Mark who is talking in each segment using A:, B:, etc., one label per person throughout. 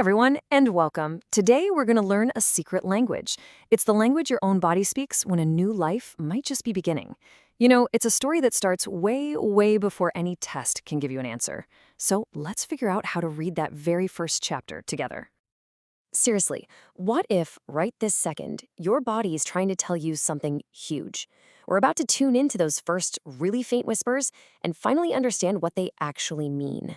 A: everyone, and welcome. Today we're going to learn a secret language. It's the language your own body speaks when a new life might just be beginning. You know, it's a story that starts way, way before any test can give you an answer. So let's figure out how to read that very first chapter together. Seriously, what if, right this second, your body is trying to tell you something huge? We're about to tune into those first really faint whispers and finally understand what they actually mean.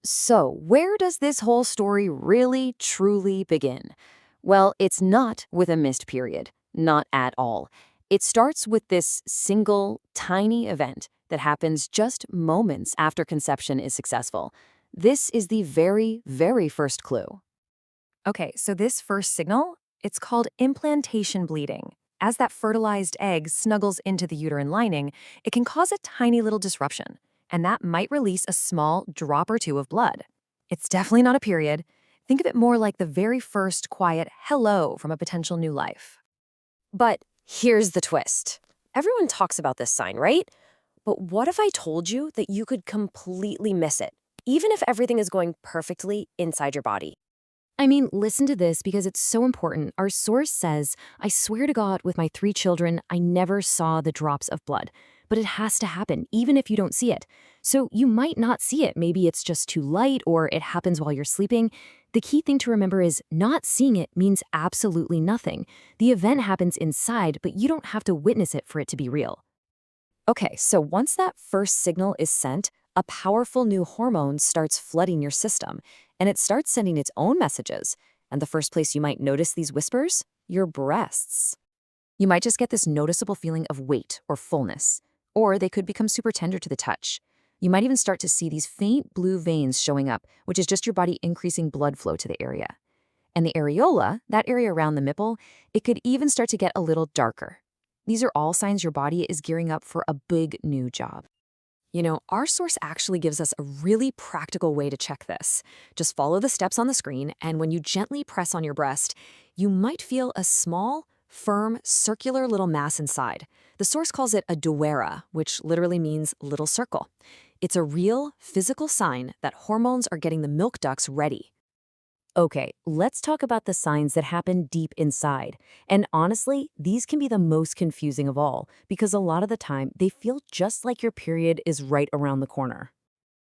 A: So, where does this whole story really, truly begin? Well, it's not with a missed period. Not at all. It starts with this single, tiny event that happens just moments after conception is successful. This is the very, very first clue. Okay, so this first signal, it's called implantation bleeding. As that fertilized egg snuggles into the uterine lining, it can cause a tiny little disruption, and that might release a small drop or two of blood. It's definitely not a period. Think of it more like the very first quiet hello from a potential new life. But here's the twist. Everyone talks about this sign, right? But what if I told you that you could completely miss it, even if everything is going perfectly inside your body? I mean, listen to this because it's so important. Our source says, I swear to God, with my 3 children, I never saw the drops of blood. But it has to happen, even if you don't see it. So you might not see it. Maybe it's just too light or it happens while you're sleeping. The key thing to remember is not seeing it means absolutely nothing. The event happens inside, but you don't have to witness it for it to be real. Okay, so once that first signal is sent, a powerful new hormone starts flooding your system, and it starts sending its own messages. And the first place you might notice these whispers? Your breasts. You might just get this noticeable feeling of weight or fullness, or they could become super tender to the touch. You might even start to see these faint blue veins showing up, which is just your body increasing blood flow to the area. And the areola, that area around the nipple, it could even start to get a little darker. These are all signs your body is gearing up for a big new job. You know, our source actually gives us a really practical way to check this. Just follow the steps on the screen, and when you gently press on your breast, you might feel a small, firm, circular little mass inside. The source calls it a duera, which literally means little circle. It's a real, physical sign that hormones are getting the milk ducts ready. Okay, let's talk about the signs that happen deep inside. And honestly, these can be the most confusing of all, because a lot of the time, they feel just like your period is right around the corner.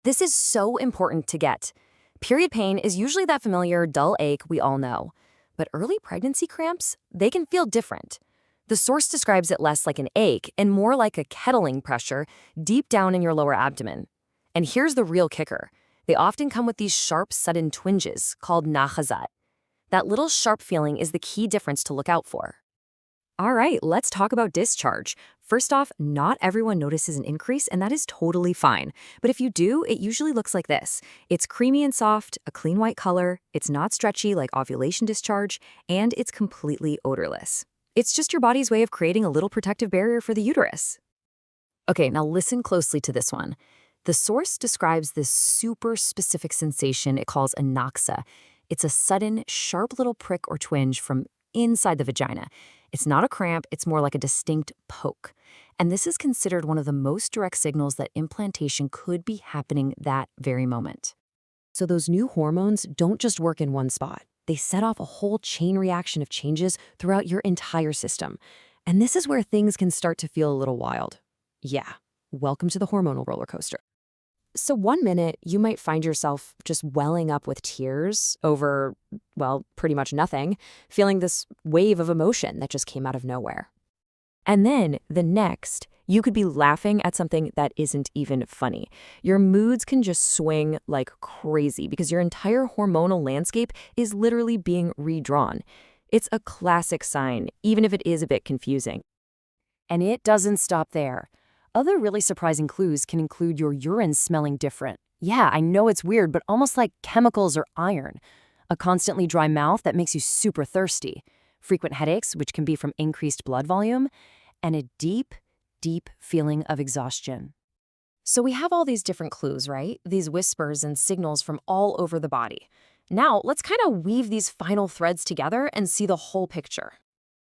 A: This is so important to get. Period pain is usually that familiar, dull ache we all know. But early pregnancy cramps, they can feel different. The source describes it less like an ache and more like a kettling pressure deep down in your lower abdomen. And here's the real kicker. They often come with these sharp, sudden twinges called nachazat. That little sharp feeling is the key difference to look out for. All right, let's talk about discharge. First off, not everyone notices an increase, and that is totally fine. But if you do, it usually looks like this. It's creamy and soft, a clean white color, it's not stretchy like ovulation discharge, and it's completely odorless. It's just your body's way of creating a little protective barrier for the uterus. Okay, now listen closely to this one. The source describes this super specific sensation it calls anoxa. It's a sudden, sharp little prick or twinge from inside the vagina. It's not a cramp, it's more like a distinct poke. And this is considered one of the most direct signals that implantation could be happening that very moment. So those new hormones don't just work in one spot. They set off a whole chain reaction of changes throughout your entire system. And this is where things can start to feel a little wild. Yeah, welcome to the hormonal roller coaster. So one minute, you might find yourself just welling up with tears over, well, pretty much nothing, feeling this wave of emotion that just came out of nowhere. And then the next, you could be laughing at something that isn't even funny. Your moods can just swing like crazy because your entire hormonal landscape is literally being redrawn. It's a classic sign, even if it is a bit confusing. And it doesn't stop there. Other really surprising clues can include your urine smelling different. Yeah, I know it's weird, but almost like chemicals or iron. A constantly dry mouth that makes you super thirsty. Frequent headaches, which can be from increased blood volume. And a deep, deep feeling of exhaustion. So we have all these different clues, right? These whispers and signals from all over the body. Now, let's kind of weave these final threads together and see the whole picture.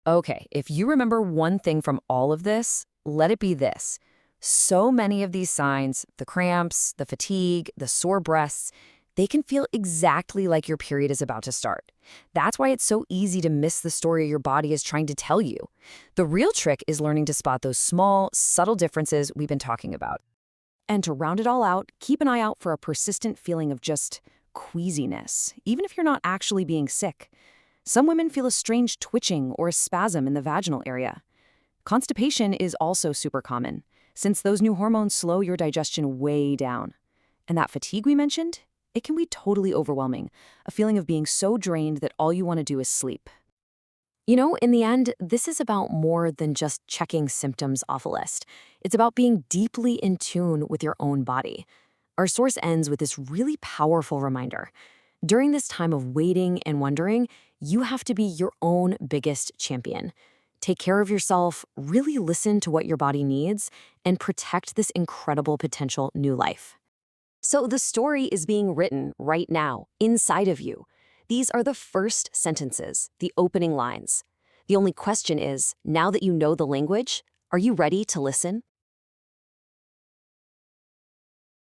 A: Okay, if you remember one thing from all of this, let it be this. So many of these signs, the cramps, the fatigue, the sore breasts, they can feel exactly like your period is about to start. That's why it's so easy to miss the story your body is trying to tell you. The real trick is learning to spot those small, subtle differences we've been talking about. And to round it all out, keep an eye out for a persistent feeling of just queasiness, even if you're not actually being sick. Some women feel a strange twitching or a spasm in the vaginal area. Constipation is also super common, since those new hormones slow your digestion way down. And that fatigue we mentioned, it can be totally overwhelming, a feeling of being so drained that all you want to do is sleep. In the end, this is about more than just checking symptoms off a list. It's about being deeply in tune with your own body. Our source ends with this really powerful reminder. During this time of waiting and wondering, you have to be your own biggest champion. Take care of yourself, really listen to what your body needs, and protect this incredible potential new life. So the story is being written right now, inside of you. These are the first sentences, the opening lines. The only question is, now that you know the language, are you ready to listen?